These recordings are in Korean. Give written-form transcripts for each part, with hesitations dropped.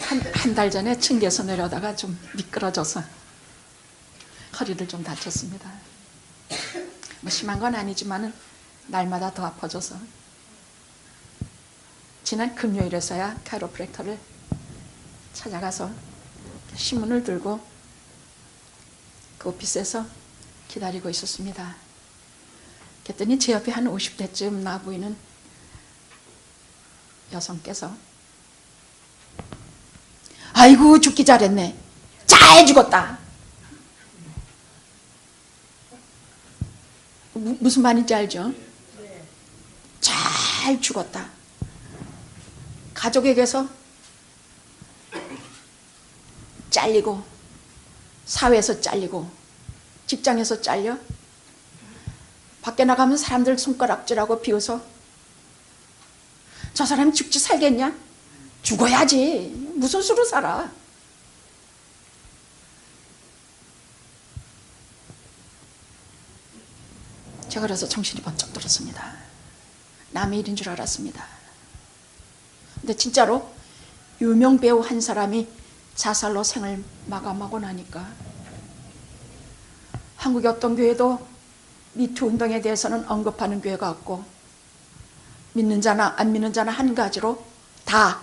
한 달 전에 층계에서 내려다가 좀 미끄러져서 허리를 좀 다쳤습니다. 뭐 심한 건 아니지만은 날마다 더 아파져서 지난 금요일에서야 카이로프랙터를 찾아가서 신문을 들고 그 오피스에서 기다리고 있었습니다. 그랬더니 제 옆에 한 50대쯤 나 보이는 여성께서 아이고 죽기 잘했네. 잘 죽었다. 무슨 말인지 알죠? 잘 죽었다. 가족에게서 잘리고 사회에서 잘리고 직장에서 잘려 밖에 나가면 사람들 손가락질하고 비웃어. 저 사람이 죽지 살겠냐? 죽어야지. 무슨 수로 살아? 제가 그래서 정신이 번쩍 들었습니다. 남의 일인 줄 알았습니다. 근데 진짜로 유명 배우 한 사람이 자살로 생을 마감하고 나니까 한국의 어떤 교회도 미투 운동에 대해서는 언급하는 교회가 없고 믿는 자나 안 믿는 자나 한 가지로 다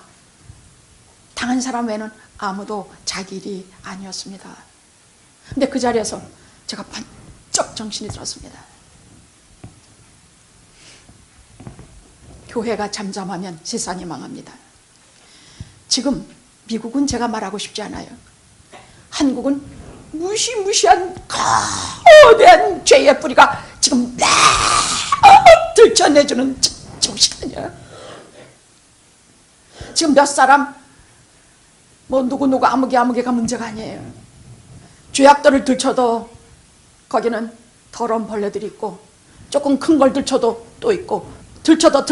당한 사람 외에는 아무도 자기 일이 아니었습니다. 근데 그 자리에서 제가 번쩍 정신이 들었습니다. 교회가 잠잠하면 세상이 망합니다. 지금 미국은 제가 말하고 싶지 않아요. 한국은 무시무시한 거대한 죄의 뿌리가 지금 들춰내주는 시간이야. 지금 몇 사람 뭐 누구 아무개가 문제가 아니에요. 죄악들을 들춰도 거기는 더러운 벌레들이 있고 조금 큰 걸 들춰도 또 있고 들춰도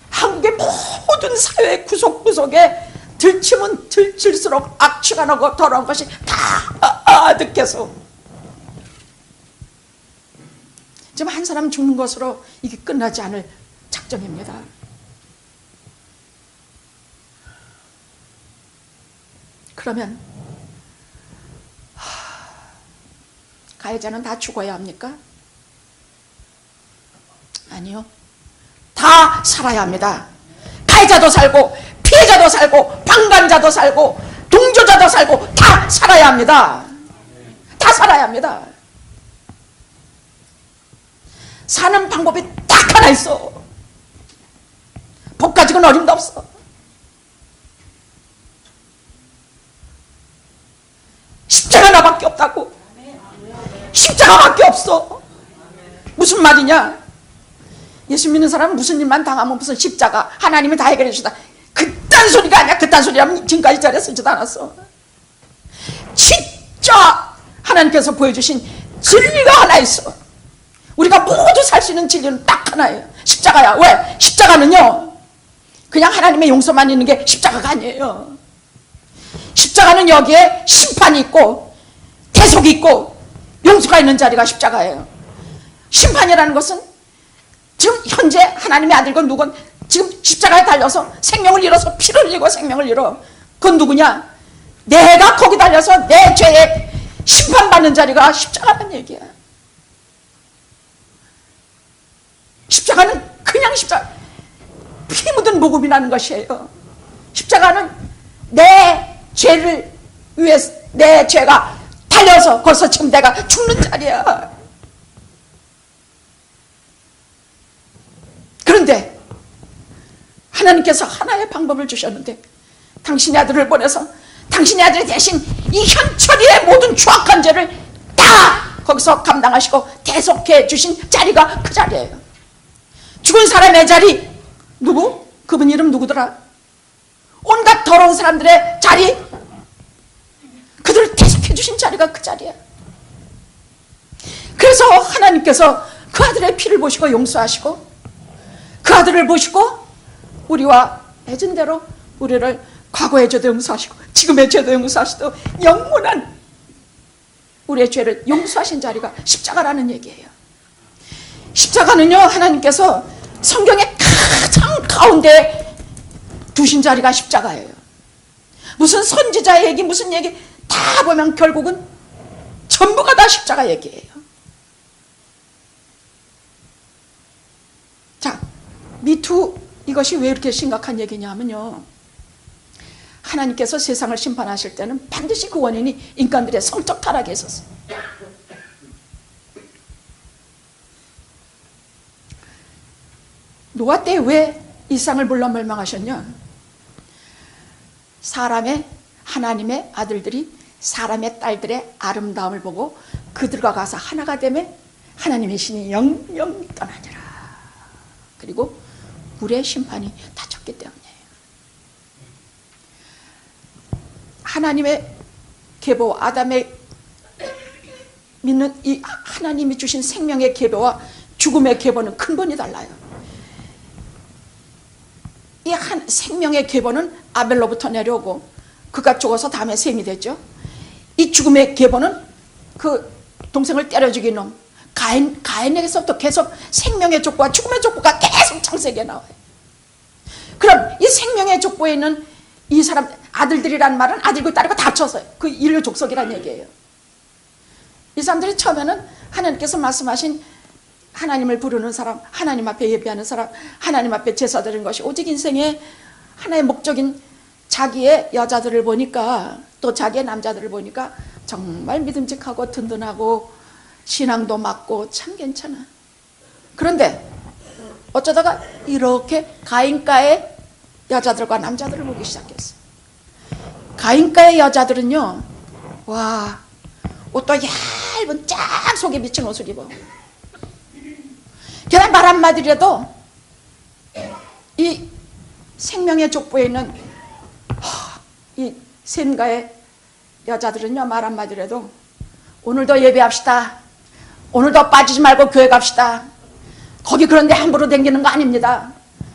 한국의 모든 사회 구석구석에 들치면 들칠수록 악취가 나고 더러운 것이 다 느껴서 지금 한 사람 죽는 것으로 이게 끝나지 않을 작정입니다. 그러면 가해자는 다 죽어야 합니까? 아니요. 다 살아야 합니다. 가해자도 살고 피해자도 살고 방관자도 살고 동조자도 살고 다 살아야 합니다. 다 살아야 합니다. 사는 방법이 딱 하나 있어. 복 가지고는 어림도 없어. 십자가 나밖에 없다고. 십자가밖에 없어. 무슨 말이냐? 예수 믿는 사람은 무슨 일만 당하면 무슨 십자가 하나님이 다 해결해 주시다. 그딴 소리가 아니야. 그딴 소리라면 지금까지 자리에 쓰지도 않았어. 진짜 하나님께서 보여주신 진리가 하나 있어. 우리가 모두 살 수 있는 진리는 딱 하나예요. 십자가야. 왜? 십자가는요 그냥 하나님의 용서만 있는 게 십자가가 아니에요. 십자가는 여기에 심판이 있고 대속이 있고 용서가 있는 자리가 십자가예요. 심판이라는 것은 지금 현재 하나님의 아들과 누군 지금 십자가에 달려서 생명을 잃어서 피를 흘리고 생명을 잃어. 그건 누구냐? 내가 거기 달려서 내 죄에 심판받는 자리가 십자가라는 얘기야. 십자가는 그냥 십자가 피 묻은 복음이라는 것이에요. 십자가는 내 죄를 위해서 내 죄가 달려서 거기서 지금 내가 죽는 자리야. 그런데 하나님께서 하나의 방법을 주셨는데 당신의 아들을 보내서 당신의 아들이 대신 이 현철이의 모든 추악한 죄를 다 거기서 감당하시고 대속해 주신 자리가 그 자리예요. 죽은 사람의 자리 누구? 그분 이름 누구더라? 온갖 더러운 사람들의 자리 그들을 대속해 주신 자리가 그 자리야. 그래서 하나님께서 그 아들의 피를 보시고 용서하시고 그 아들을 보시고 우리와 맺은 대로 우리를 과거의 죄도 용서하시고 지금의 죄도 용서하시고 영원한 우리의 죄를 용서하신 자리가 십자가라는 얘기예요. 십자가는요 하나님께서 성경의 가장 가운데 두신 자리가 십자가예요. 무슨 선지자 얘기 무슨 얘기 다 보면 결국은 전부가 다 십자가 얘기예요. 자, 미투 이것이 왜 이렇게 심각한 얘기냐면요, 하나님께서 세상을 심판하실 때는 반드시 그 원인이 인간들의 성적 타락에 있었어요. 노아 때 왜 이 세상을 물러 멸망하셨냐? 하나님의 아들들이 사람의 딸들의 아름다움을 보고 그들과 가서 하나가 되매 하나님의 신이 영영 떠나니라. 그리고 물의 심판이 닥쳤기 때문이에요. 하나님의 계보, 아담의 믿는 이 하나님이 주신 생명의 계보와 죽음의 계보는 근본이 달라요. 이 생명의 계보는 아벨로부터 내려오고 그가 죽어서 다음에 셈이 됐죠. 이 죽음의 계보는 그 동생을 때려 죽인 놈 가인에게서부터 계속 생명의 족보와 죽음의 족보가 계속 창세기에 나와요. 그럼 이 생명의 족보에 있는 이 사람 아들들이란 말은 아들고 딸이고 다 합쳐서요. 그 인류 족속이란 얘기예요. 이 사람들이 처음에는 하나님께서 말씀하신 하나님을 부르는 사람, 하나님 앞에 예배하는 사람, 하나님 앞에 제사 드리는 것이 오직 인생의 하나의 목적인 자기의 여자들을 보니까, 또 자기의 남자들을 보니까 정말 믿음직하고 든든하고 신앙도 맞고 참 괜찮아. 그런데 어쩌다가 이렇게 가인가의 여자들과 남자들을 보기 시작했어. 가인가의 여자들은요, 와, 옷도 얇은 쫙 속에 비친 옷을 입어. 그냥 말 한마디라도 이 생명의 족보에 있는 이 셈가의 여자들은요, 말 한마디라도 오늘도 예배합시다, 오늘도 빠지지 말고 교회 갑시다, 거기 그런데 함부로 댕기는 거 아닙니다,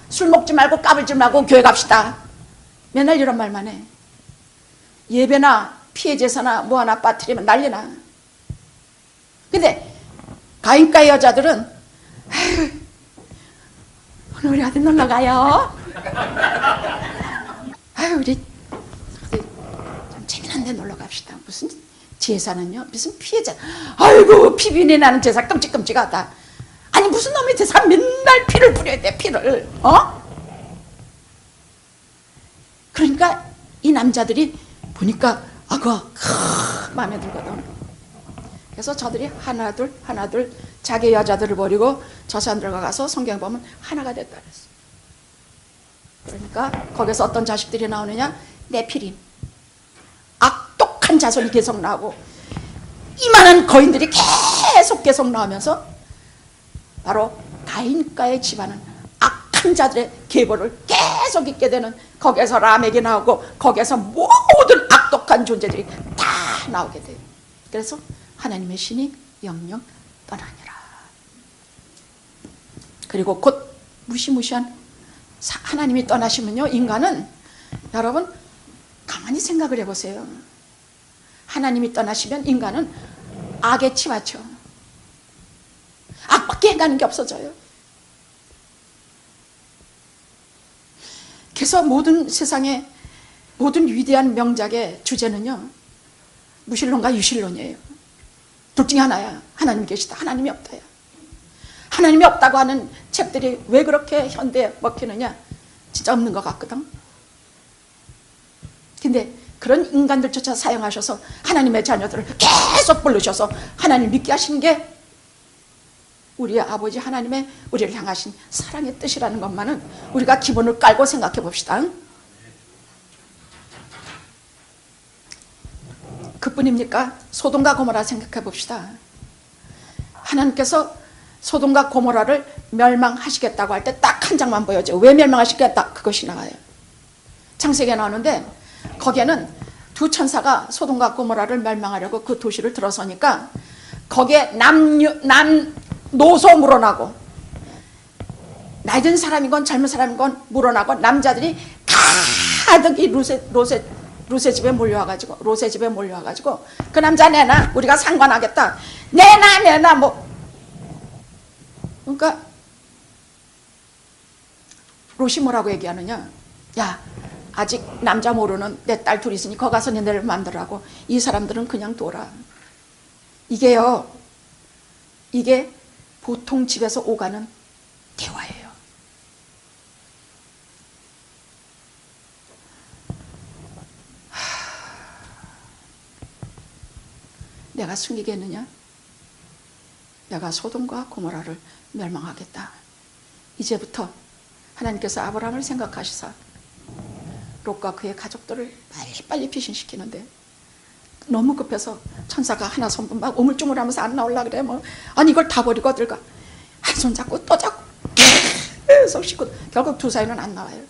술 먹지 말고 까불지 말고 교회 갑시다, 맨날 이런 말만 해. 예배나 피해 제사나 뭐 하나 빠뜨리면 난리나. 근데 가인가의 여자들은 아유, 오늘 우리 어디 놀러 가요? 아유, 우리 좀 재미난 데 놀러 갑시다. 무슨 제사는요? 무슨 피해자? 아이고, 피비린내 나는 제사 끔찍끔찍하다. 아니, 무슨 놈의 제사 맨날 피를 뿌려야 돼, 피를. 그러니까 이 남자들이 보니까 마음에 들거든. 그래서 저들이 하나둘 자기 여자들을 버리고 저 사람들과 가서 성경 보면 하나가 됐다 그랬어. 그러니까 거기서 어떤 자식들이 나오느냐? 네피림, 악독한 자손이 계속 나오고 이만한 거인들이 계속 나오면서 바로 가인가의 집안은 악한 자들의 계보를 계속 있게 되는, 거기에서 라멕이 나오고 거기에서 모든 악독한 존재들이 다 나오게 돼요. 그래서 하나님의 신이 영영 떠나니라. 그리고 곧 무시무시한 하나님이 떠나시면요, 인간은, 여러분 가만히 생각을 해보세요. 하나님이 떠나시면 인간은 악에 치받쳐. 악밖에 해가는 게 없어져요. 그래서 모든 세상의 모든 위대한 명작의 주제는요, 무신론과 유신론이에요. 둘 중에 하나야. 하나님이 계시다, 하나님이 없다야. 하나님이 없다고 하는 책들이 왜 그렇게 현대에 먹히느냐? 진짜 없는 것 같거든. 근데 그런 인간들조차 사용하셔서 하나님의 자녀들을 계속 부르셔서 하나님 믿게 하신 게 우리의 아버지 하나님의 우리를 향하신 사랑의 뜻이라는 것만은 우리가 기본을 깔고 생각해 봅시다. 그뿐입니까? 소돔과 고모라 생각해 봅시다. 하나님께서 소돔과 고모라를 멸망하시겠다고 할 때 딱 한 장만 보여줘요. 왜 멸망하시겠다? 그것이 나와요. 창세기에 나오는데 거기에는 두 천사가 소돔과 고모라를 멸망하려고 그 도시를 들어서니까 거기에 남노소 물어나고, 낮은 사람이건 젊은 사람이건 물어나고, 남자들이 가득 이 루세 집에 몰려와가지고, 로세 집에 몰려와가지고, 그 남자 내놔, 우리가 상관하겠다, 내놔 뭐. 그러니까 롯이 뭐라고 얘기하느냐? 야, 아직 남자 모르는 내 딸 둘이 있으니 거 가서 너네를 만들라고. 이 사람들은 그냥 둬라. 이게요, 이게 보통 집에서 오가는 대화예요. 내가 숨기겠느냐? 내가 소돔과 고모라를 멸망하겠다. 이제부터 하나님께서 아브라함을 생각하시사 롯과 그의 가족들을 빨리 피신시키는데 너무 급해서 천사가 하나 손 막 우물쭈물하면서 안 나오려고 그래. 뭐 아니 이걸 다 버리고 어딜 가. 한 손 잡고 또 잡고 계속 씻고 결국 두 사이는 안 나와요.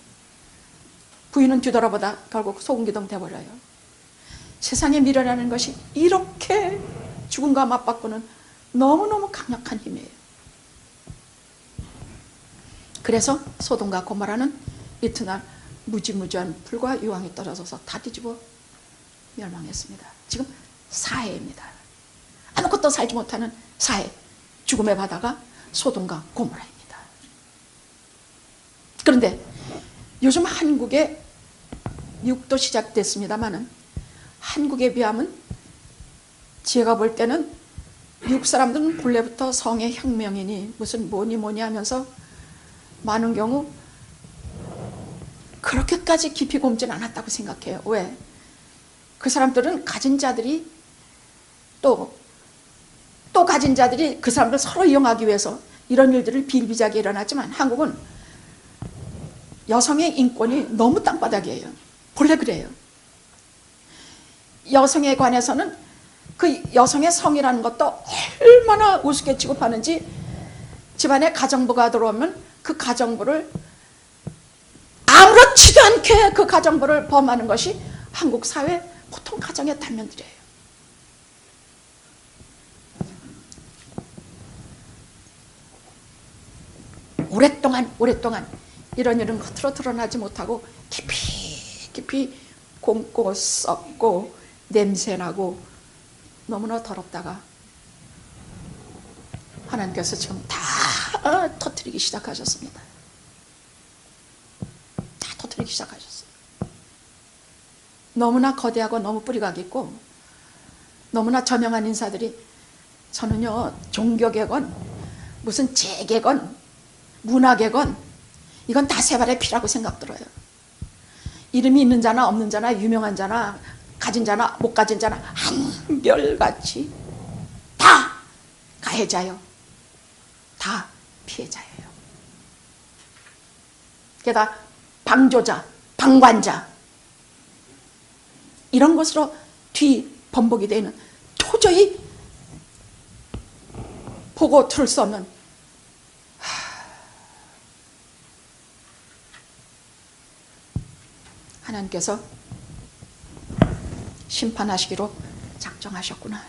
부인은 뒤돌아보다 결국 소금기둥 돼버려요. 세상의 미래라는 것이 이렇게 죽음과 맞바꾸는 너무너무 강력한 힘이에요. 그래서 소돔과 고모라는 이튿날 무지무지한 불과 유황이 떨어져서 다 뒤집어 멸망했습니다. 지금 사해입니다. 아무것도 살지 못하는 사해, 죽음의 바다가 소돔과 고모라입니다. 그런데 요즘 한국에 미국도 시작됐습니다마는 한국에 비하면 제가 볼 때는 미국 사람들은 본래부터 성의 혁명이니 무슨 뭐니 하면서 많은 경우 그렇게까지 깊이 곰진 않았다고 생각해요. 왜? 그 사람들은 가진 자들이 또 가진 자들이 그 사람들 서로 이용하기 위해서 이런 일들을 비일비재하게 일어났지만 한국은 여성의 인권이 너무 땅바닥이에요. 본래 그래요. 여성에 관해서는 그 여성의 성이라는 것도 얼마나 우습게 취급하는지 집안에 가정부가 들어오면 그 가정부를 아무렇지도 않게 그 가정부를 범하는 것이 한국 사회 보통 가정의 단면들이에요. 오랫동안 이런 일은 겉으로 드러나지 못하고 깊이 곰고 썩고 냄새나고 너무나 더럽다가 하나님께서 지금 다 터뜨리기 시작하셨습니다. 다 터뜨리기 시작하셨어요. 너무나 거대하고 너무 뿌리가 깊고 너무나 저명한 인사들이 저는요 종교개건 무슨 재개건 문화개건 이건 다 세발의 피라고 생각 들어요. 이름이 있는 자나 없는 자나 유명한 자나 가진 자나 못 가진 자나 한결같이 다 가해자요. 다 피해자예요. 게다가 방조자, 방관자 이런 것으로 뒤 번복이 되는 도저히 보고 들을 수 없는 하나님께서 심판하시기로 작정하셨구나.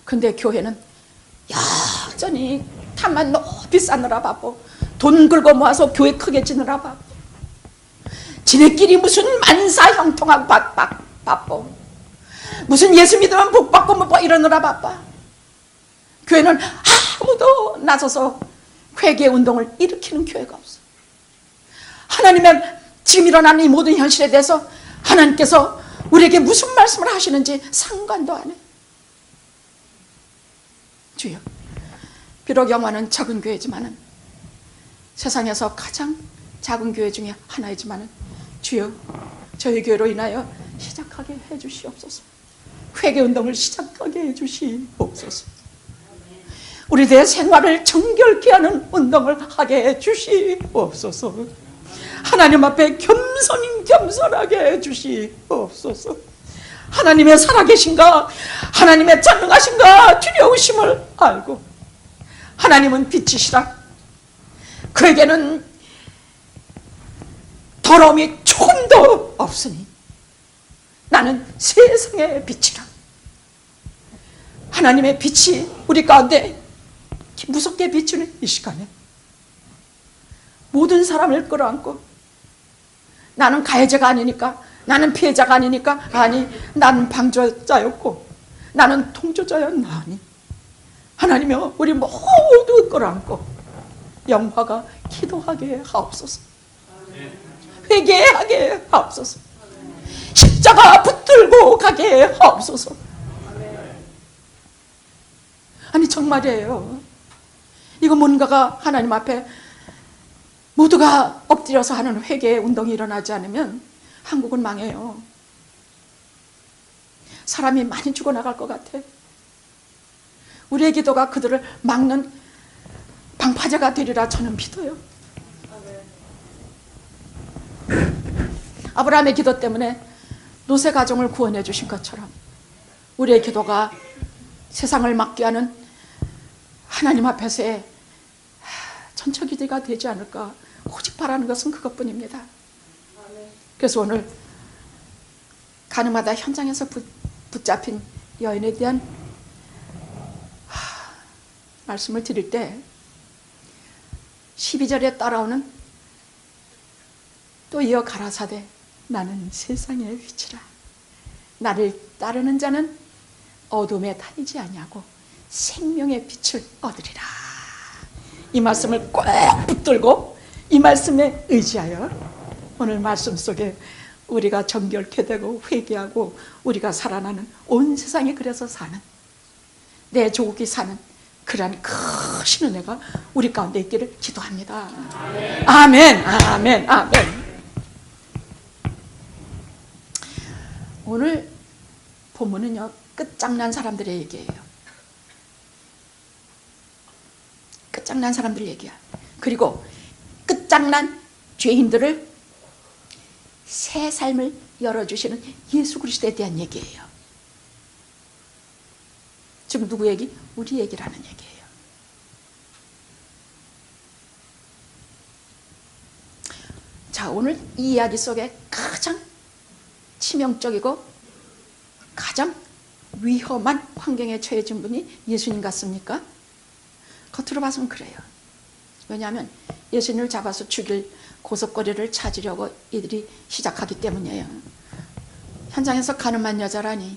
근데 교회는 여전히 탐만 높이 쌓느라 바빠. 돈 긁어 모아서 교회 크게 지느라 바빠. 지네끼리 무슨 만사 형통하고 바빠. 무슨 예수 믿으면 복 받고 뭐 이러느라 바빠. 교회는 아무도 나서서 회개 운동을 일으키는 교회가 없어. 하나님의 지금 일어나는 이 모든 현실에 대해서 하나님께서 우리에게 무슨 말씀을 하시는지 상관도 안 해. 주여, 비록 영화는 작은 교회지만은 세상에서 가장 작은 교회 중에 하나이지만은 주여, 저희 교회로 인하여 시작하게 해주시옵소서. 회개운동을 시작하게 해주시옵소서. 우리들의 생활을 정결케 하는 운동을 하게 해주시옵소서. 하나님 앞에 겸손하게 해주시옵소서. 하나님의 살아계신가, 하나님의 전능하신가 두려우심을 알고 하나님은 빛이시라. 그에게는 더러움이 조금도 없으니 나는 세상의 빛이라. 하나님의 빛이 우리 가운데 무섭게 비추는 이 시간에 모든 사람을 끌어안고 나는 가해자가 아니니까, 나는 피해자가 아니니까, 아니 나는 방조자였고 나는 통조자였나니 하나님이여 우리 모두 끌어안고 영화가 기도하게 하옵소서. 회개하게 하옵소서. 십자가 붙들고 가게 하옵소서. 아니 정말이에요. 이거 뭔가가 하나님 앞에 모두가 엎드려서 하는 회개의 운동이 일어나지 않으면 한국은 망해요. 사람이 많이 죽어나갈 것 같아. 우리의 기도가 그들을 막는 방파제가 되리라 저는 믿어요. 아브라함의 기도 때문에 롯의 가정을 구원해 주신 것처럼 우리의 기도가 세상을 막게 하는 하나님 앞에서의 전처기도가 되지 않을까. 오직 바라는 것은 그것뿐입니다. 그래서 오늘 가늠하다 현장에서 붙잡힌 여인에 대한 말씀을 드릴 때 12절에 따라오는 또 이어 가라사대 나는 세상의 빛이라 나를 따르는 자는 어둠에 다니지 아니하고 생명의 빛을 얻으리라. 이 말씀을 꼭 붙들고 이 말씀에 의지하여 오늘 말씀 속에 우리가 정결케 되고 회개하고 우리가 살아나는 온 세상에 그래서 사는 내 조국이 사는 그러한 크신 은혜가 우리 가운데 있기를 기도합니다. 아멘, 아멘, 아멘. 오늘 본문은요 끝장난 사람들의 얘기예요. 끝장난 사람들 얘기야. 그리고 끝장난 죄인들을 새 삶을 열어주시는 예수 그리스도에 대한 얘기예요. 지금 누구 얘기? 우리 얘기라는 얘기예요. 자, 오늘 이 이야기 속에 가장 치명적이고 가장 위험한 환경에 처해진 분이 예수님 같습니까? 겉으로 봐서는 그래요. 왜냐하면 예수님을 잡아서 죽일 고속거리를 찾으려고 이들이 시작하기 때문이에요. 현장에서 가늠한 여자라니,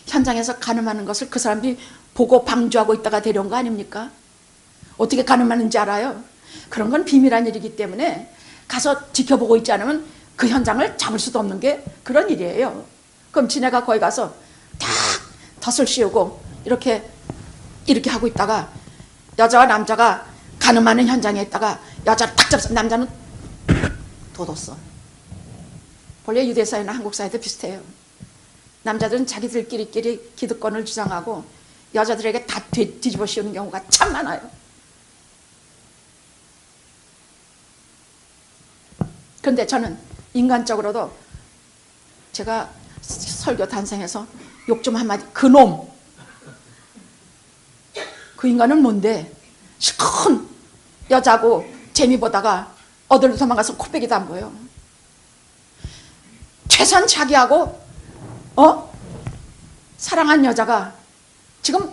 현장에서 가늠하는 것을 그 사람들이 보고 방조하고 있다가 데려온 거 아닙니까? 어떻게 가늠하는지 알아요? 그런 건 비밀한 일이기 때문에 가서 지켜보고 있지 않으면 그 현장을 잡을 수도 없는 게 그런 일이에요. 그럼 지네가 거기 가서 탁 덫을 씌우고 이렇게 하고 있다가 여자와 남자가 가늠하는 현장에 있다가 여자를 탁 잡아서 남자는 돋았어. 원래 유대사회나 한국 사회도 비슷해요. 남자들은 자기들끼리 기득권을 주장하고 여자들에게 다 뒤집어 씌우는 경우가 참 많아요. 그런데 저는 인간적으로도 제가 설교 단상에서 욕 좀 한마디, 그놈, 그 인간은 뭔데 실컷 여자고 재미 보다가 어디로 도망가서 코빼기도 안 보여. 최소한 자기하고 사랑한 여자가 지금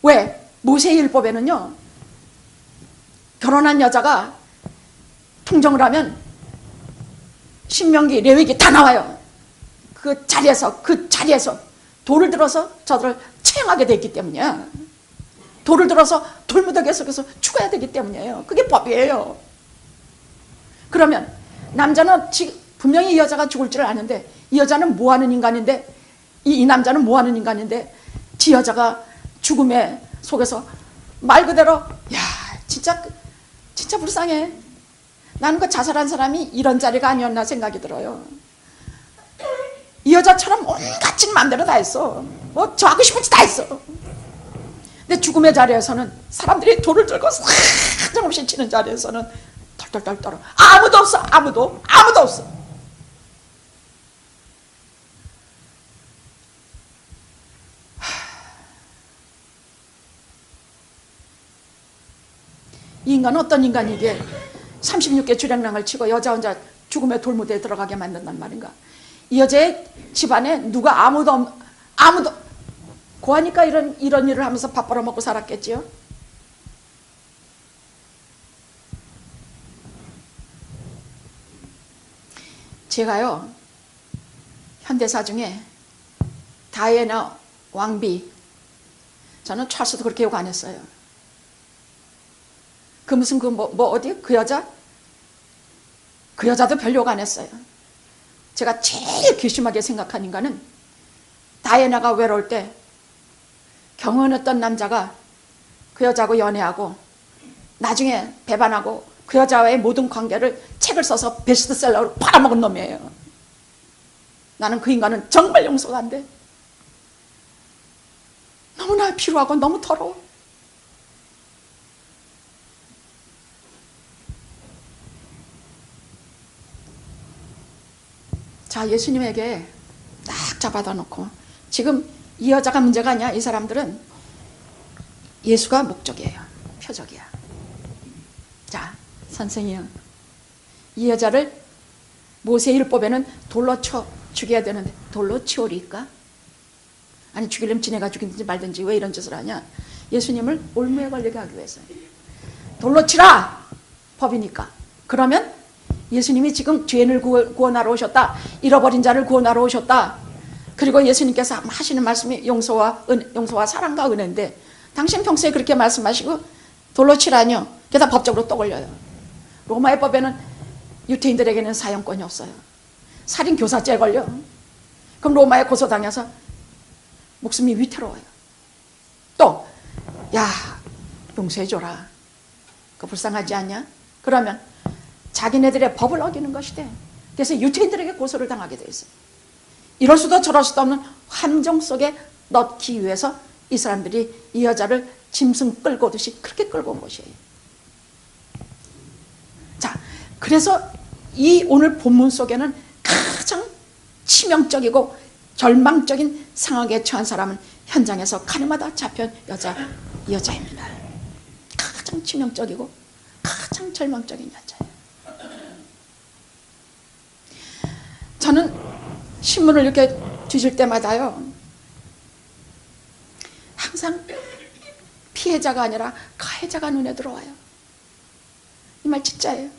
왜 모세일법에는요 결혼한 여자가 통정을 하면 신명기 레위기 다 나와요. 그 자리에서 돌을 들어서 저들을 처형하게 됐기 때문이야. 돌을 들어서 돌무더기 속에서 죽어야 되기 때문이에요. 그게 법이에요. 그러면 남자는 분명히 이 여자가 죽을 줄 아는데 이 여자는 뭐하는 인간인데 이 남자는 뭐하는 인간인데 지 여자가 죽음의 속에서 말 그대로 야 진짜 불쌍해. 나는 그 자살한 사람이 이런 자리가 아니었나 생각이 들어요. 이 여자처럼 온갖 짓 마음대로 다 했어. 뭐 저 하고 싶은 짓 다 했어. 근데 죽음의 자리에서는 사람들이 돌을 들고 사정없이 치는 자리에서는 덜덜덜 떨어. 아무도 없어. 아무도 없어. 이 인간은 어떤 인간이기에 36개 주량랑을 치고 여자 혼자 죽음의 돌무대에 들어가게 만든단 말인가. 이 여자의 집안에 누가 아무도 고하니까 이런 일을 하면서 밥 벌어먹고 살았겠지요. 제가요 현대사 중에 다이애나 왕비, 저는 찰스도 그렇게 욕 안 했어요. 그 무슨 어디 그 여자 그 여자도 별 욕 안 했어요. 제가 제일 괘씸하게 생각한 인간은 다이애나가 외로울 때 경험했던 남자가 그 여자하고 연애하고 나중에 배반하고 그 여자와의 모든 관계를 책을 써서 베스트셀러로 팔아먹은 놈이에요. 나는 그 인간은 정말 용서가 안 돼. 너무나 피로하고 너무 더러워. 자, 예수님에게 딱 잡아다 놓고 지금 이 여자가 문제가 아니야. 이 사람들은 예수가 목적이에요. 표적이야. 자, 선생님, 이 여자를 모세율법에는 돌로 쳐 죽여야 되는데 돌로 치우리까? 아니, 죽이려면 지네가 죽이든지 말든지 왜 이런 짓을 하냐? 예수님을 올무에 걸리게 하기 위해서요. 돌로 치라! 법이니까. 그러면 예수님이 지금 죄인을 구원하러 오셨다. 잃어버린 자를 구원하러 오셨다. 그리고 예수님께서 하시는 말씀이 용서와 사랑과 은혜인데 당신 평소에 그렇게 말씀하시고 돌로 치라뇨. 게다가 법적으로 또 걸려요. 로마의 법에는 유태인들에게는 사형권이 없어요. 살인 교사죄에 걸려. 그럼 로마에 고소당해서 목숨이 위태로워요. 또 야, 용서해줘라. 그거 불쌍하지 않냐? 그러면 자기네들의 법을 어기는 것이 돼. 그래서 유태인들에게 고소를 당하게 돼 있어요. 이럴 수도 저럴 수도 없는 함정 속에 넣기 위해서 이 사람들이 이 여자를 짐승 끌고 오듯이 그렇게 끌고 온 것이에요. 자, 그래서 이 오늘 본문 속에는 가장 치명적이고 절망적인 상황에 처한 사람은 현장에서 가늠하다 잡힌 이 여자입니다. 가장 치명적이고 가장 절망적인 여자예요. 저는 신문을 이렇게 뒤질 때마다요, 항상 피해자가 아니라 가해자가 눈에 들어와요. 이 말 진짜예요.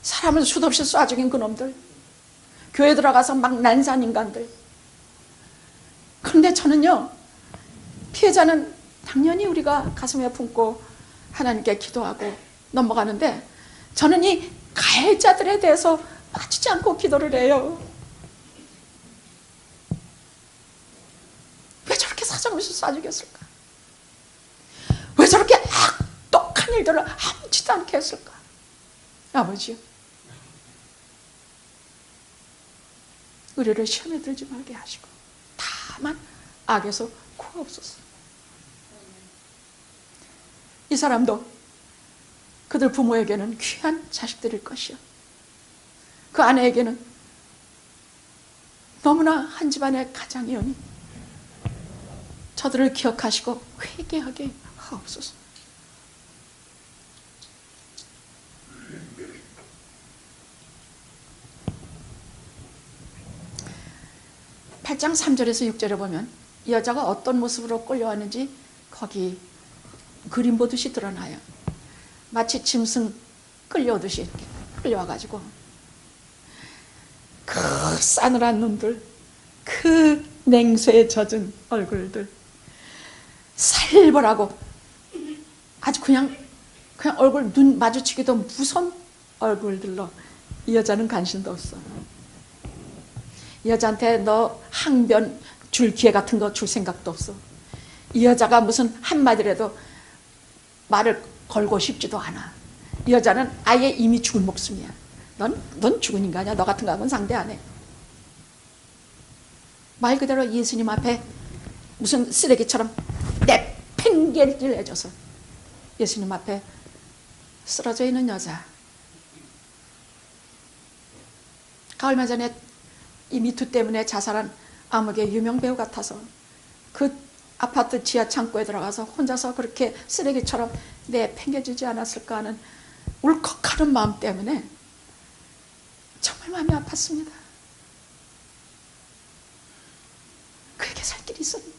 사람을 수도 없이 쏴 죽인 그놈들, 교회 들어가서 막 난사한 인간들. 그런데 저는요, 피해자는 당연히 우리가 가슴에 품고 하나님께 기도하고 넘어가는데 저는 이 가해자들에 대해서 빠지지 않고 기도를 해요. 왜 저렇게 사정없이 쏴 죽였을까? 왜 저렇게 악독한 일들을 아무지도 않게 했을까? 아버지요, 우리를 시험에 들지 말게 하시고 다만 악에서 구하옵소서. 이 사람도 그들 부모에게는 귀한 자식들일 것이요, 그 아내에게는 너무나 한 집안의 가장이오니 저들을 기억하시고 회개하게 하옵소서. 팔 장 3절에서 6절에 보면 이 여자가 어떤 모습으로 끌려왔는지 거기 그림 보듯이 드러나요. 마치 짐승 끌려오듯이 끌려와가지고 그 싸늘한 눈들, 그 냉수에 젖은 얼굴들, 살벌하고 아주 그냥 얼굴 눈 마주치기도 무서운 얼굴들로 이 여자는 간신도 없어. 이 여자한테 너 항변 줄 기회 같은 거 줄 생각도 없어. 이 여자가 무슨 한마디라도 말을 걸고 싶지도 않아. 이 여자는 아예 이미 죽을 목숨이야. 넌 죽은 인간이야. 너 같은 거 하면 상대 안 해. 말 그대로 예수님 앞에 무슨 쓰레기처럼 내팽개를 해줘서 예수님 앞에 쓰러져 있는 여자. 얼마 전에 이 미투 때문에 자살한 암흑의 유명 배우 같아서 그 아파트 지하 창고에 들어가서 혼자서 그렇게 쓰레기처럼 내팽개지지 않았을까 하는 울컥하는 마음 때문에 정말 마음이 아팠습니다. 그에게 살 길이 있었는데.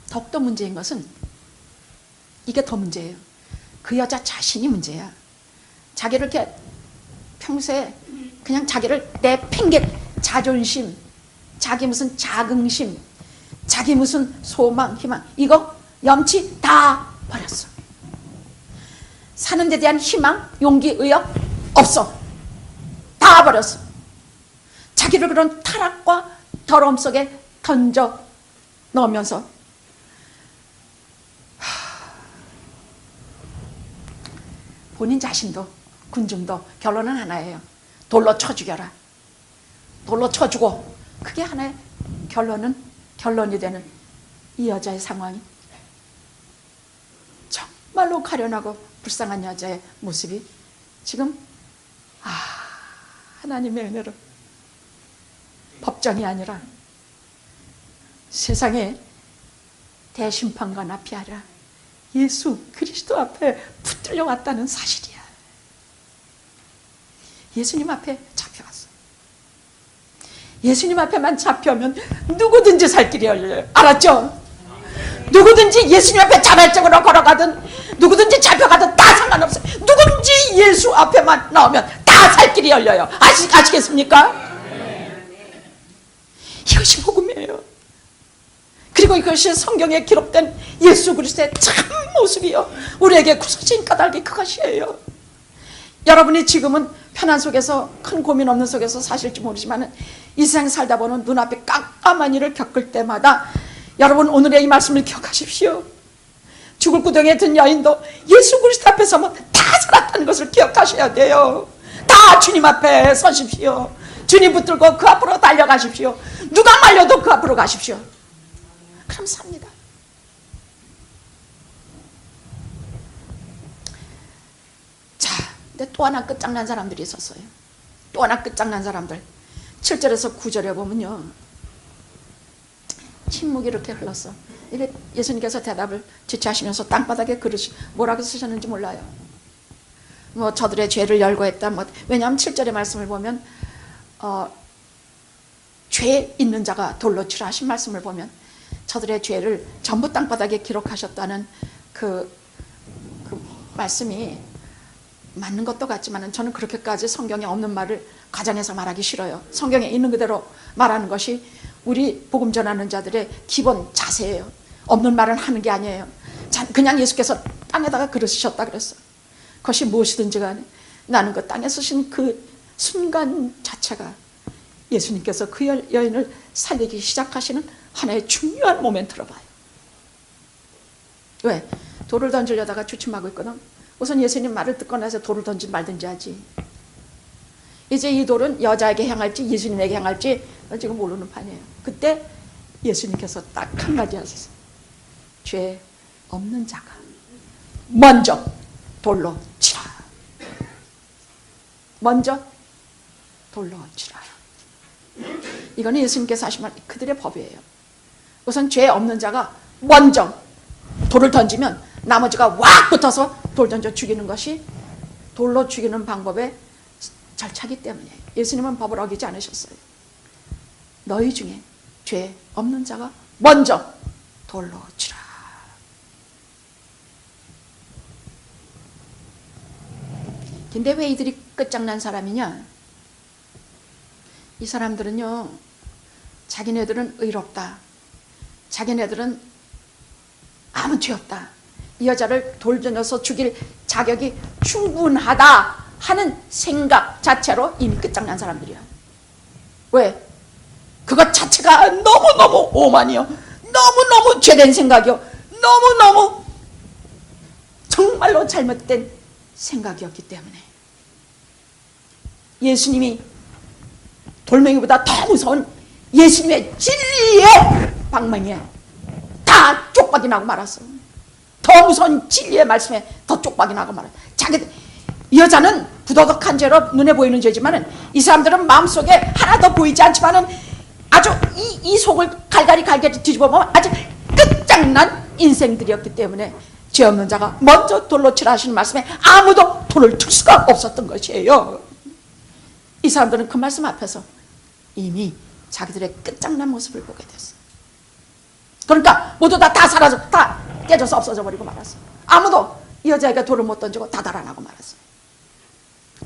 더욱더 문제인 것은 이게 더 문제예요. 그 여자 자신이 문제야. 자기를 이렇게 평소에 그냥 자기를 내팽개, 자존심, 자기 무슨 자긍심, 자기 무슨 소망, 희망, 이거 염치 다 버렸어. 사는 데 대한 희망, 용기, 의욕 없어. 다 버렸어. 자기를 그런 타락과 더러움 속에 던져 넣으면서 본인 자신도 군중도 결론은 하나예요. 돌로 쳐 죽여라. 돌로 쳐 주고, 그게 하나의 결론이 되는 이 여자의 상황이 정말로 가련하고 불쌍한 여자의 모습이 지금 하나님의 은혜로 법정이 아니라 세상의 대심판관 앞이 아니라 예수 그리스도 앞에 붙들려 왔다는 사실이야. 예수님 앞에 잡혀갔어. 예수님 앞에만 잡혀오면 누구든지 살 길이 열려요. 알았죠? 누구든지 예수님 앞에 자발적으로 걸어가든 누구든지 잡혀가든 다 상관없어요. 누구든지 예수 앞에만 나오면 다 살 길이 열려요. 아시겠습니까? 이것이 복음이에요. 그리고 이것이 성경에 기록된 예수 그리스도의 참 모습이요, 우리에게 구속진 까닭이 그것이에요. 여러분이 지금은 편안 속에서, 큰 고민 없는 속에서 사실지 모르지만 이 세상 살다 보는 눈앞에 깜깜한 일을 겪을 때마다 여러분 오늘의 이 말씀을 기억하십시오. 죽을 구덩이에 든 여인도 예수 그리스도 앞에 서면 다 살았다는 것을 기억하셔야 돼요. 다 주님 앞에 서십시오. 주님 붙들고 그 앞으로 달려가십시오. 누가 말려도 그 앞으로 가십시오. 그럼 삽니다. 자, 근데 또 하나 끝장난 사람들이 있었어요. 또 하나 끝장난 사람들. 7절에서 9절에 보면요, 침묵이 이렇게 흘렀어. 이래 예수님께서 대답을 지체하시면서 땅바닥에 뭐라고 쓰셨는지 몰라요. 뭐 저들의 죄를 열거했다. 왜냐하면 7절의 말씀을 보면 죄 있는 자가 돌로 치라 하신 말씀을 보면 저들의 죄를 전부 땅바닥에 기록하셨다는 그 말씀이 맞는 것도 같지만 저는 그렇게까지 성경에 없는 말을 과장해서 말하기 싫어요. 성경에 있는 그대로 말하는 것이 우리 복음 전하는 자들의 기본 자세예요. 없는 말은 하는 게 아니에요. 그냥 예수께서 땅에다가 그러셨다 그랬어. 그것이 무엇이든지 간에 나는 그 땅에 쓰신 그 순간 자체가 예수님께서 그 여인을 살리기 시작하시는 하나의 중요한 모멘트로 봐요. 왜? 돌을 던지려다가 주춤하고 있거든. 우선 예수님 말을 듣고 나서 돌을 던진 말든지 하지. 이제 이 돌은 여자에게 향할지 예수님에게 향할지 지금 모르는 판이에요. 그때 예수님께서 딱 한마디 하셨어요. 죄 없는 자가 먼저 돌로 치라. 먼저 돌로 치라. 이거는 예수님께서 하신 말 그들의 법이에요. 우선 죄 없는 자가 먼저 돌을 던지면 나머지가 왁 붙어서 돌 던져 죽이는 것이 돌로 죽이는 방법의 절차기 때문이에요. 예수님은 법을 어기지 않으셨어요. 너희 중에 죄 없는 자가 먼저 돌로 치라. 근데 왜 이들이 끝장난 사람이냐? 이 사람들은요, 자기네들은 의롭다, 자기네들은 아무 죄 없다, 이 여자를 돌 던져서 죽일 자격이 충분하다 하는 생각 자체로 이미 끝장난 사람들이야. 왜? 그것 자체가 너무너무 오만이요, 너무너무 죄된 생각이요, 너무너무 정말로 잘못된 생각이었기 때문에 예수님이 돌멩이보다 더 무서운 예수님의 진리의 방망이에 다 쪽박이 나고 말았어. 더 무서운 진리의 말씀에 더 쪽박이 나고 말았어. 이 여자는 부도덕한 죄로 눈에 보이는 죄지만은 이 사람들은 마음속에 하나도 보이지 않지만은 아주 이 속을 갈갈이 뒤집어 보면 아주 끝장난 인생들이었기 때문에 죄 없는 자가 먼저 돌로 치라 하시는 말씀에 아무도 돌을 칠 수가 없었던 것이에요. 이 사람들은 그 말씀 앞에서 이미 자기들의 끝장난 모습을 보게 됐어. 그러니까 모두 다 사라져, 다 깨져서 없어져 버리고 말았어. 아무도 이 여자에게 돌을 못 던지고 다 달아나고 말았어.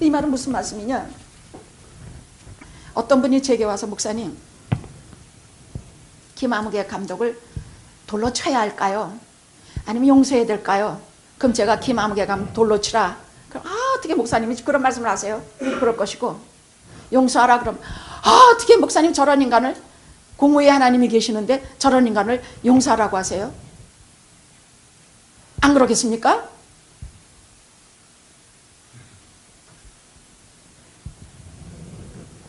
이 말은 무슨 말씀이냐? 어떤 분이 제게 와서 목사님, 김아무개 감독을 돌로 쳐야 할까요? 아니면 용서해야 될까요? 그 그럼 제가 기마무개 가면 돌로 치라. 그럼 어떻게 목사님이 그런 말씀을 하세요? 그럴 것이고, 용서하라 그럼 어떻게 목사님 저런 인간을, 공의의 하나님이 계시는데 저런 인간을 용서하라고 하세요? 안 그러겠습니까?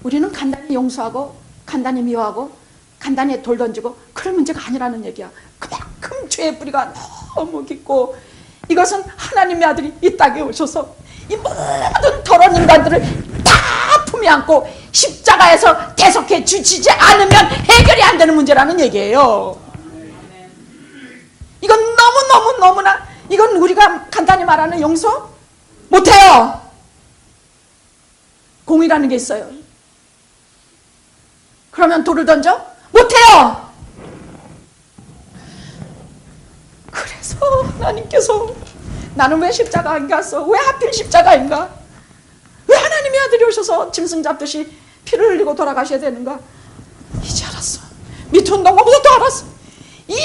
우리는 간단히 용서하고 간단히 미워하고 간단히 돌 던지고 그럴 문제가 아니라는 얘기야. 그만큼 죄의 뿌리가 너무 깊고, 이것은 하나님의 아들이 이 땅에 오셔서 이 모든 더러운 인간들을 다 품에 안고 십자가에서 대속해 주시지 않으면 해결이 안 되는 문제라는 얘기예요. 이건 너무나, 이건 우리가 간단히 말하는 용서 못해요. 공이라는 게 있어요. 그러면 돌을 던져? 못해요. 그래서 하나님께서 나는 왜 십자가 안 갔어? 왜 하필 십자가인가? 왜 하나님의 아들이 오셔서 짐승 잡듯이 피를 흘리고 돌아가셔야 되는가? 이제 알았어. 미투운동 오면서도 알았어. 이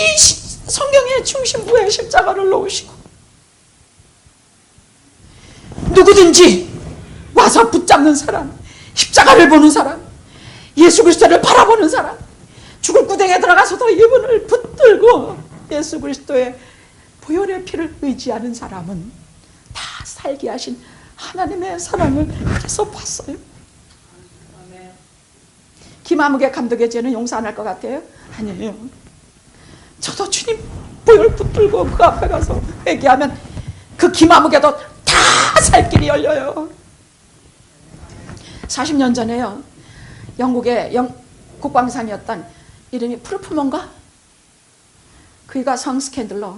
성경의 중심부에 십자가를 놓으시고 누구든지 와서 붙잡는 사람, 십자가를 보는 사람, 예수 그리스도를 바라보는 사람, 죽을 구덩이에 들어가서도 이분을 붙들고 예수 그리스도의 보혈의 피를 의지하는 사람은 다 살게 하신 하나님의 사랑을 그래서 봤어요. 김아무개 감독의 죄는 용서 안 할 것 같아요? 아니에요. 저도 주님 보혈 붙들고 그 앞에 가서 회개하면 그 김아무개도 다 살 길이 열려요. 40년 전에요, 영국의 국방상이었던 이름이 프루프먼가? 그가 성 스캔들로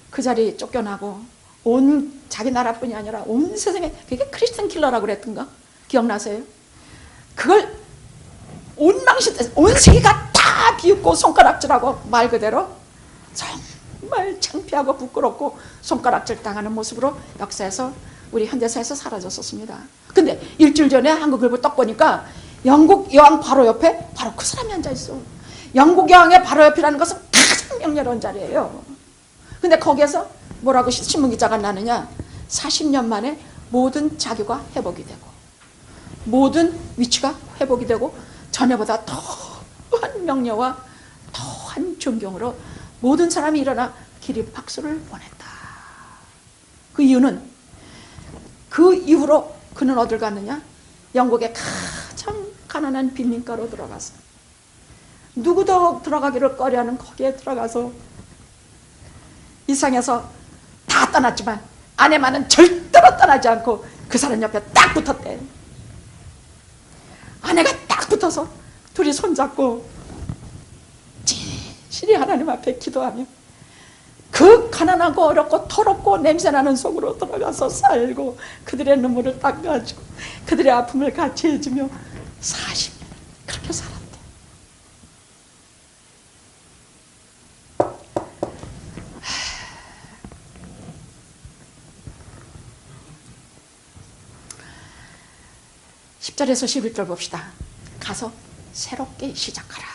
그 자리 쫓겨나고 온 자기 나라뿐이 아니라 온 세상에, 그게 크리스천 킬러라고 그랬던가? 기억나세요? 그걸 온 세계가 다 비웃고 손가락질하고, 말 그대로 정말 창피하고 부끄럽고 손가락질 당하는 모습으로 역사에서, 우리 현대사에서 사라졌었습니다. 근데 일주일 전에 한국일보 딱 보니까 영국 여왕 바로 옆에 바로 그 사람이 앉아있어. 영국 여왕의 바로 옆이라는 것은 가장 명예로운 자리예요. 근데 거기에서 뭐라고 신문기자가 나느냐, 40년 만에 모든 자기가 회복이 되고 모든 위치가 회복이 되고 전에보다 더한 명예와 더한 존경으로 모든 사람이 일어나 기립박수를 보냈다. 그 이유는, 그 이후로 그는 어딜 갔느냐, 영국의 가장 가난한 빈민가로 들어가서 누구도 들어가기를 꺼려하는 거기에 들어가서 이상해서 다 떠났지만 아내만은 절대로 떠나지 않고 그 사람 옆에 딱 붙었대. 아내가 딱 붙어서 둘이 손잡고 진실히 하나님 앞에 기도하며 그 가난하고 어렵고 더럽고 냄새나는 속으로 들어가서 살고 그들의 눈물을 닦아주고 그들의 아픔을 같이 해주며 40년 그렇게 살았대. (10절에서 11절) 봅시다. 가서 새롭게 시작하라.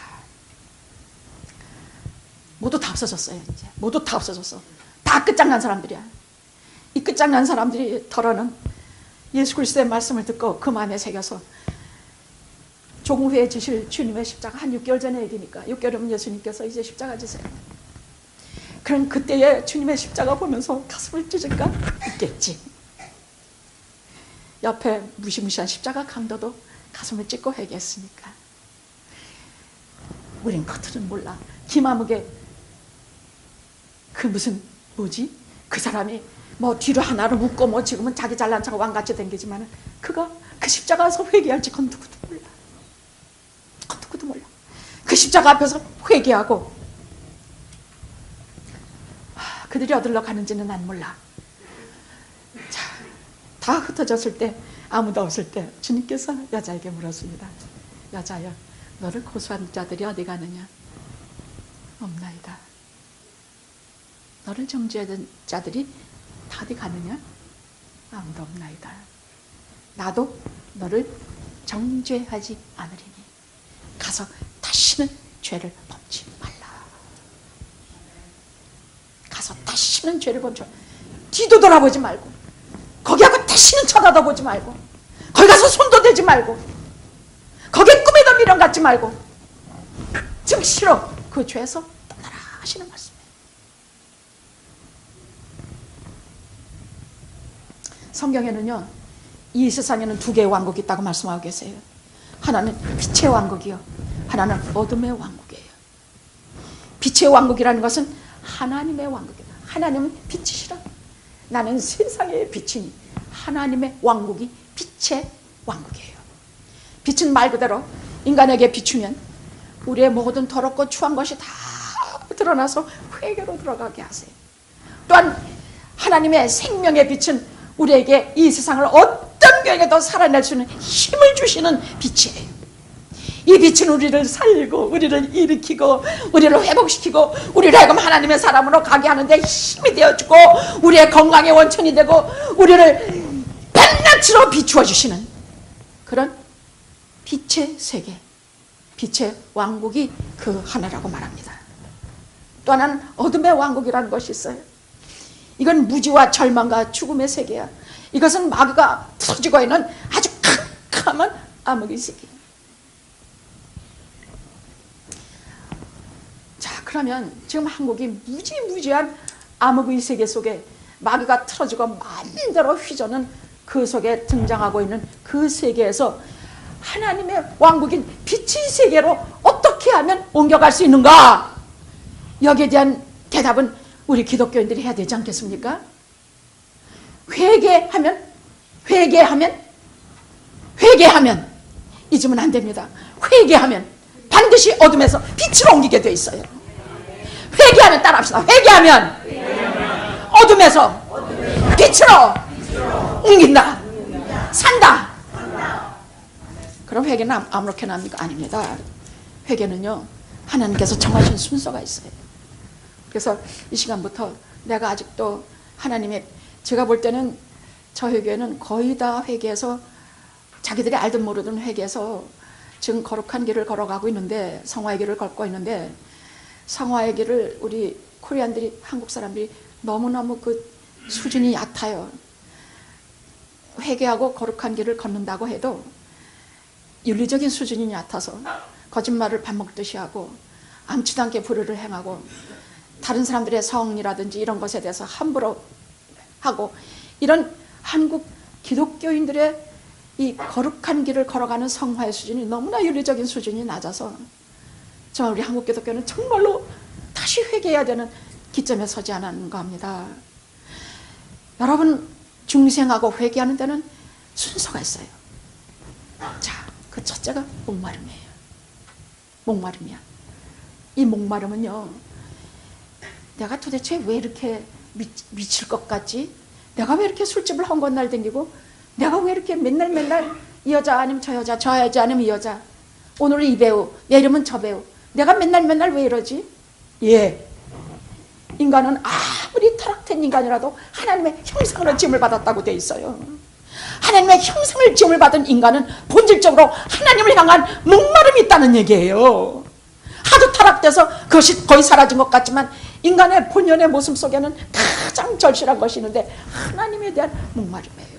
모두 다 없어졌어요. 이제 모두 다 없어졌어. 다 끝장난 사람들이야. 이 끝장난 사람들이 덜어는 예수 그리스도의 말씀을 듣고 그 마음에 새겨서 조금 후에 지실 주님의 십자가, 한 6개월 전의 일이니까 6개월이면 예수님께서 이제 십자가 지세요. 그럼 그때의 주님의 십자가 보면서 가슴을 찢을까? 있겠지. 옆에 무시무시한 십자가 강도도 가슴을 찢고 회개했으니까. 우린 겉으로는 몰라. 기마무개 그 무슨 뭐지? 그 사람이 뭐 뒤로 하나로 묶고 뭐 지금은 자기 잘난 척 왕같이 댕기지만은 그거 그 십자가 가서 회개할지 그건 누구도 몰라. 그건 누구도 몰라. 그 십자가 앞에서 회개하고 그들이 어디로 가는지는 난 몰라. 자, 다 흩어졌을 때, 아무도 없을 때 주님께서 여자에게 물었습니다. 여자여, 너를 고소한 자들이 어디 가느냐? 없나이다. 너를 정죄하던 자들이 다 어디 가느냐? 아무도 없나이다. 나도 너를 정죄하지 않으리니 가서 다시는 죄를 범치 말라. 가서 다시는 죄를 범치 말라. 뒤도 돌아보지 말고, 거기하고 다시는 쳐다도 보지 말고, 거기 가서 손도 대지 말고, 거기에 꿈에도 미련 갖지 말고 즉시로 그 죄에서 떠나라 하시는 말씀이에요. 성경에는요, 이 세상에는 두 개의 왕국이 있다고 말씀하고 계세요. 하나는 빛의 왕국이요, 하나는 어둠의 왕국이에요. 빛의 왕국이라는 것은 하나님의 왕국이다. 하나님은 빛이시라. 나는 세상의 빛이니 하나님의 왕국이 빛의 왕국이에요. 빛은 말 그대로 인간에게 비추면 우리의 모든 더럽고 추한 것이 다 드러나서 회개로 들어가게 하세요. 또한 하나님의 생명의 빛은 우리에게 이 세상을 어떤 경우에도 살아낼 수 있는 힘을 주시는 빛이에요. 이 빛은 우리를 살리고 우리를 일으키고 우리를 회복시키고 우리를 하여금 하나님의 사람으로 가게 하는데 힘이 되어주고 우리의 건강의 원천이 되고 우리를 밤낮으로 비추어 주시는 그런 빛의 세계, 빛의 왕국이 그 하나라고 말합니다. 또 하나는 어둠의 왕국이라는 것이 있어요. 이건 무지와 절망과 죽음의 세계야. 이것은 마귀가 터지고 있는 아주 캄캄한 암흑의 세계. 자, 그러면 지금 한국이 무지무지한 암흑의 세계 속에 마귀가 틀어지고 마음대로 휘저는 그 속에 등장하고 있는 그 세계에서 하나님의 왕국인 빛의 세계로 어떻게 하면 옮겨갈 수 있는가? 여기에 대한 대답은 우리 기독교인들이 해야 되지 않겠습니까? 회개하면 잊으면 안 됩니다. 회개하면 반드시 어둠에서 빛으로 옮기게 돼 있어요. 회개하면, 따라합시다. 회개하면 어둠에서 빛으로 옮긴다. 산다. 그럼 회개는 아무렇게나 합니까? 아닙니다. 회개는요, 하나님께서 정하신 순서가 있어요. 그래서 이 시간부터 내가 아직도 하나님의, 제가 볼 때는 저희 교회는 거의 다 회개해서, 자기들이 알든 모르든 회개해서 지금 거룩한 길을 걸어가고 있는데, 성화의 길을 걷고 있는데, 성화의 길을 우리 코리안들이, 한국 사람들이 너무너무 그 수준이 얕아요. 회개하고 거룩한 길을 걷는다고 해도 윤리적인 수준이 얕아서 거짓말을 밥 먹듯이 하고 아무렇지도 않게 불의를 행하고 다른 사람들의 성이라든지 이런 것에 대해서 함부로 하고, 이런 한국 기독교인들의 이 거룩한 길을 걸어가는 성화의 수준이 너무나 윤리적인 수준이 낮아서 정말 우리 한국 기독교는 정말로 다시 회개해야 되는 기점에 서지 않았는가 합니다. 여러분, 중생하고 회개하는 데는 순서가 있어요. 자, 그 첫째가 목마름이에요. 목마름이야. 이 목마름은요, 내가 도대체 왜 이렇게 미칠 것 같지? 내가 왜 이렇게 술집을 헝건날 댕기고, 내가 왜 이렇게 맨날 이 여자 아니면 저 여자, 저 여자 아니면 이 여자, 오늘은 이 배우, 내일은 저 배우, 내가 맨날 왜 이러지? 예, 인간은 아무리 타락된 인간이라도 하나님의 형상으로 지음을 받았다고 돼 있어요. 하나님의 형상을 지음을 받은 인간은 본질적으로 하나님을 향한 목마름이 있다는 얘기예요. 하도 타락돼서 그것이 거의 사라진 것 같지만 인간의 본연의 모습 속에는 가장 절실한 것이 있는데 하나님에 대한 목마름이에요.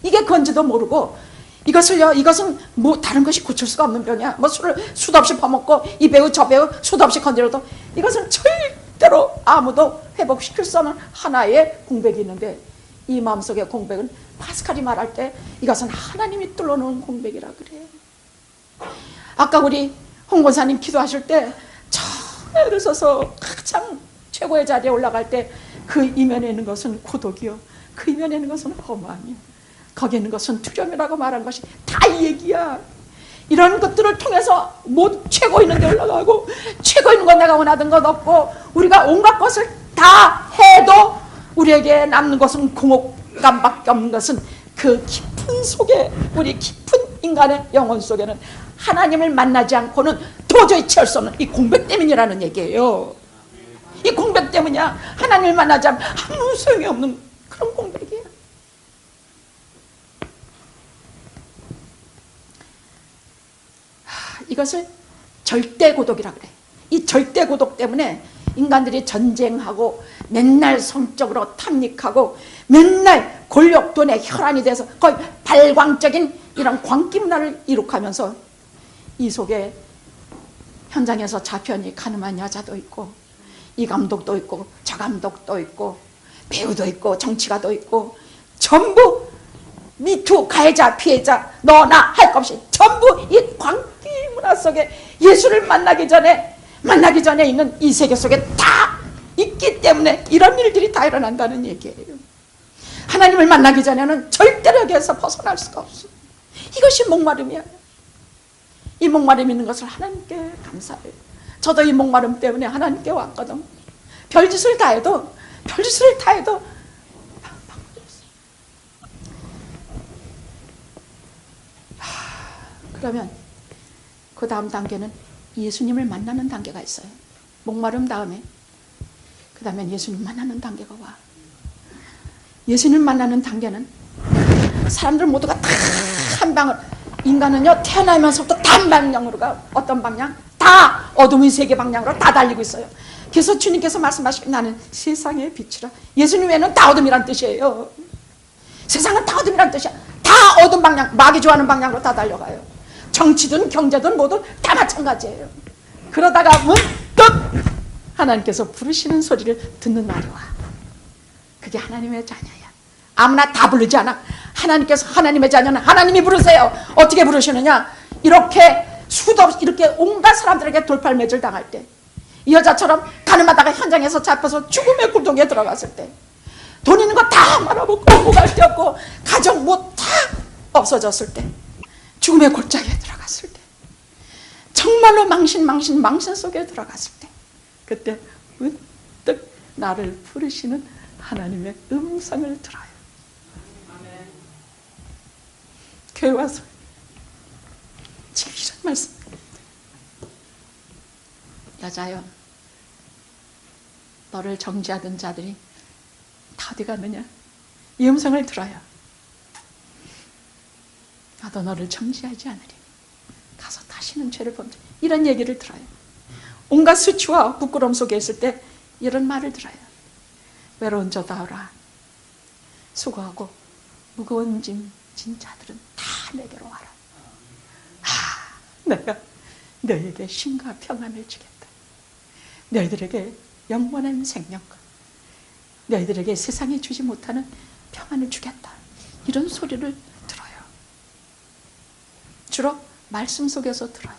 이게 건지도 모르고 이것은 뭐 다른 것이 고칠 수가 없는 병이야. 뭐 술을 수도 없이 퍼먹고 이 배우 저 배우 수도 없이 건드려도 이것은 절대로 아무도 회복시킬 수 없는 하나의 공백이 있는데, 이 마음속의 공백은 파스칼이 말할 때 이것은 하나님이 뚫어놓은 공백이라 그래요. 아까 우리 홍 권사님 기도하실 때 처음에 서서 가장 최고의 자리에 올라갈 때 그 이면에 있는 것은 고독이요, 그 이면에 있는 것은 허무함이요, 거기에 있는 것은 두려움이라고 말한 것이 다 이 얘기야. 이런 것들을 통해서 최고 있는 데 올라가고, 최고 있는 건 내가 원하던 것 없고, 우리가 온갖 것을 다 해도 우리에게 남는 것은 공허감밖에 없는 것은 그 깊은 속에, 우리 깊은 인간의 영혼 속에는 하나님을 만나지 않고는 도저히 채울 수 없는 이 공백 때문이라는 얘기예요. 이 공백 때문이야. 하나님을 만나지 않으면 아무 소용이 없는 그런 공백이야. 이것을 절대 고독이라 그래. 이 절대 고독 때문에 인간들이 전쟁하고 맨날 성적으로 탐닉하고 맨날 권력돈에 혈안이 돼서 거의 발광적인 이런 광기 문화를 이룩하면서 이 속에 현장에서 잡혀니 가늠한 여자도 있고 이 감독도 있고 저 감독도 있고 배우도 있고 정치가도 있고 전부 미투 가해자 피해자 너나 할 것 없이 전부 이 광기 문화 속에 예수를 만나기 전에 있는 이 세계 속에 다 있기 때문에 이런 일들이 다 일어난다는 얘기예요. 하나님을 만나기 전에는 절대로 여기에서 벗어날 수가 없어. 이것이 목마름이야. 이 목마름 있는 것을 하나님께 감사해요. 저도 이 목마름 때문에 하나님께 왔거든. 별짓을 다 해도 그러면 그 다음 단계는 예수님을 만나는 단계가 있어요. 목마름 다음에 그 다음에 예수님 만나는 단계가 와. 예수님 만나는 단계는 사람들 모두가 다 한 방울, 인간은요 태어나면서부터 다 한 방향으로 가. 어떤 방향? 다 어둠의 세계 방향으로 다 달리고 있어요. 그래서 주님께서 말씀하시길 나는 세상의 빛이라. 예수님 외에는 다 어둠이란 뜻이에요. 세상은 다 어둠이란 뜻이야. 다 어둠 방향, 마귀 좋아하는 방향으로 다 달려가요. 정치든 경제든 모두 다 마찬가지예요. 그러다가 문득 하나님께서 부르시는 소리를 듣는 날이 와. 그게 하나님의 자녀야. 아무나 다 부르지 않아. 하나님께서 하나님의 자녀는 하나님이 부르세요. 어떻게 부르시느냐? 이렇게 수도 없이 이렇게 온갖 사람들에게 돌팔매질 당할 때, 이 여자처럼 가늠하다가 현장에서 잡혀서 죽음의 굴동에 들어갔을 때, 돈 있는 거 다 말아먹고 오갈 데 없고 가정 뭐 다 없어졌을 때, 죽음의 골짜기에 들어갔을 때, 정말로 망신 속에 들어갔을 때, 그때 문득 나를 부르시는 하나님의 음성을 들어요. 교회 와서 지금 이런 말씀, 여자여, 너를 정죄하던 자들이 다 어디 갔느냐? 이 음성을 들어요. 나도 너를 정죄하지 않으리. 가서 다시는 죄를 범죄. 이런 얘기를 들어요. 온갖 수치와 부끄러움 속에 있을 때 이런 말을 들어요. 외로운 자다오라. 수고하고 무거운 짐 진 자들은 다 내게로 와라. 내가 너에게 쉼과 평안을 주겠다. 너희들에게 영원한 생명과 너희들에게 세상이 주지 못하는 평안을 주겠다. 이런 소리를 들어요. 주로 말씀 속에서 들어요.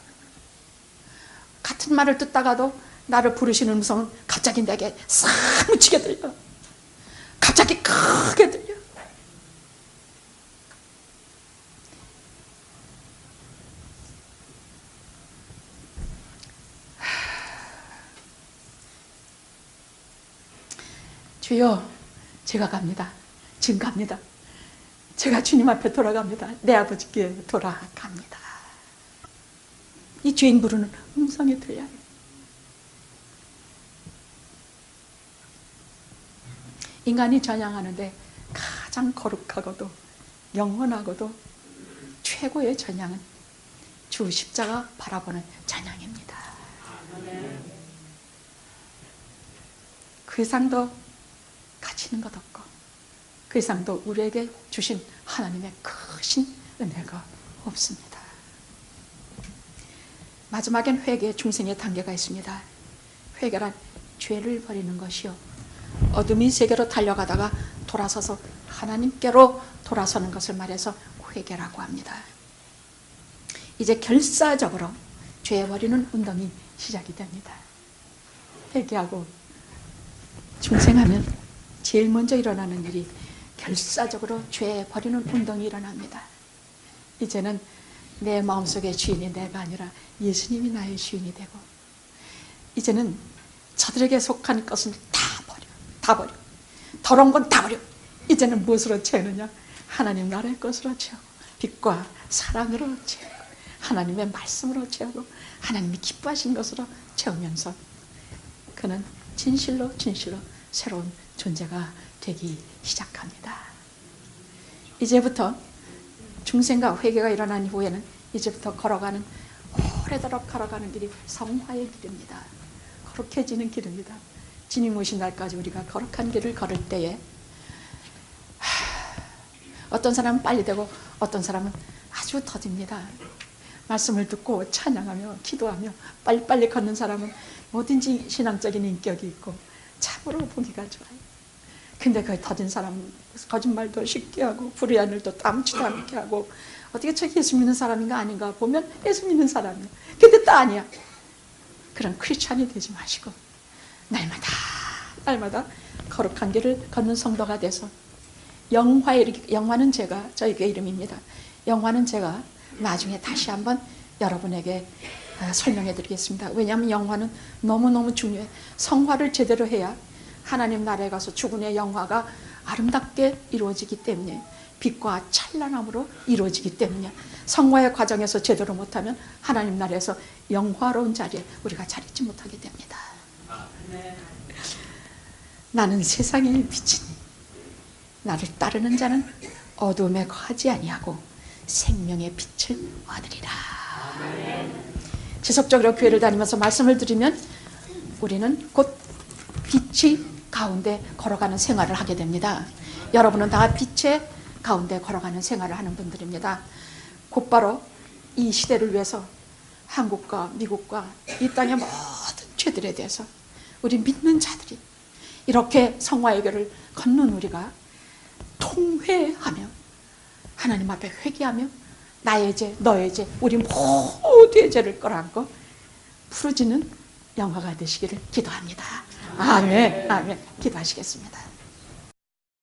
같은 말을 듣다가도 나를 부르시는 음성은 갑자기 내게 사무치게 들려. 갑자기 크게 들려. 주여, 제가 갑니다. 지금 갑니다. 제가 주님 앞에 돌아갑니다. 내 아버지께 돌아갑니다. 이 죄인 부르는 음성이 들려요. 인간이 전향하는데 가장 거룩하고도 영원하고도 최고의 전향은 주 십자가 바라보는 전향입니다. 그 이상도 가치 있는 것 없고 그 이상도 우리에게 주신 하나님의 크신 은혜가 없습니다. 마지막엔 회개의 중생의 단계가 있습니다. 회개란 죄를 버리는 것이요, 어둠의 세계로 달려가다가 돌아서서 하나님께로 돌아서는 것을 말해서 회개라고 합니다. 이제 결사적으로 죄 버리는 운동이 시작이 됩니다. 회개하고 중생하면 제일 먼저 일어나는 일이 결사적으로 죄 버리는 운동이 일어납니다. 이제는 내 마음속의 주인이 내가 아니라 예수님이 나의 주인이 되고, 이제는 저들에게 속한 것은 다 버려. 더러운 건 다 버려. 이제는 무엇으로 채우느냐? 하나님 나라의 것으로 채우고, 빛과 사랑으로 채우고, 하나님의 말씀으로 채우고, 하나님이 기뻐하신 것으로 채우면서 그는 진실로 새로운 존재가 되기 시작합니다. 이제부터 중생과 회개가 일어난 이후에는 이제부터 오래도록 걸어가는 길이 성화의 길입니다. 거룩해지는 길입니다. 주님 오신 날까지 우리가 거룩한 길을 걸을 때에 어떤 사람은 빨리 되고 어떤 사람은 아주 더딥니다. 말씀을 듣고 찬양하며 기도하며 빨리빨리 걷는 사람은 뭐든지 신앙적인 인격이 있고 참으로 보기가 좋아요. 근데 그 더딘 사람은 거짓말도 쉽게 하고 불의한 일도 땀치도 않게 하고 어떻게 저 예수 믿는 사람인가 아닌가 보면 예수 믿는 사람이야. 근데 또 아니야. 그런 크리스찬이 되지 마시고 날마다 거룩한 길을 걷는 성도가 돼서 영화는 제가 저희 교회 이름입니다. 영화는 제가 나중에 다시 한번 여러분에게 설명해 드리겠습니다. 왜냐하면 영화는 너무너무 중요해. 성화를 제대로 해야 하나님 나라에 가서 죽은의 영화가 아름답게 이루어지기 때문에 빛과 찬란함으로 이루어지기 때문에 성화의 과정에서 제대로 못하면 하나님 나라에서 영화로운 자리에 우리가 자리지 못하게 됩니다. 나는 세상의 빛이니 나를 따르는 자는 어둠에 거하지 아니하고 생명의 빛을 얻으리라. 지속적으로 교회를 다니면서 말씀을 드리면 우리는 곧 빛이 가운데 걸어가는 생활을 하게 됩니다. 여러분은 다 빛의 가운데 걸어가는 생활을 하는 분들입니다. 곧바로 이 시대를 위해서 한국과 미국과 이 땅의 모든 죄들에 대해서 우리 믿는 자들이 이렇게 성화의 길을 걷는 우리가 통회하며 하나님 앞에 회개하며 나의 죄, 너의 죄, 우리 모두의 죄를 끌어안고 부르짖는 영화가 되시기를 기도합니다. 아멘. 아멘. 기도하시겠습니다.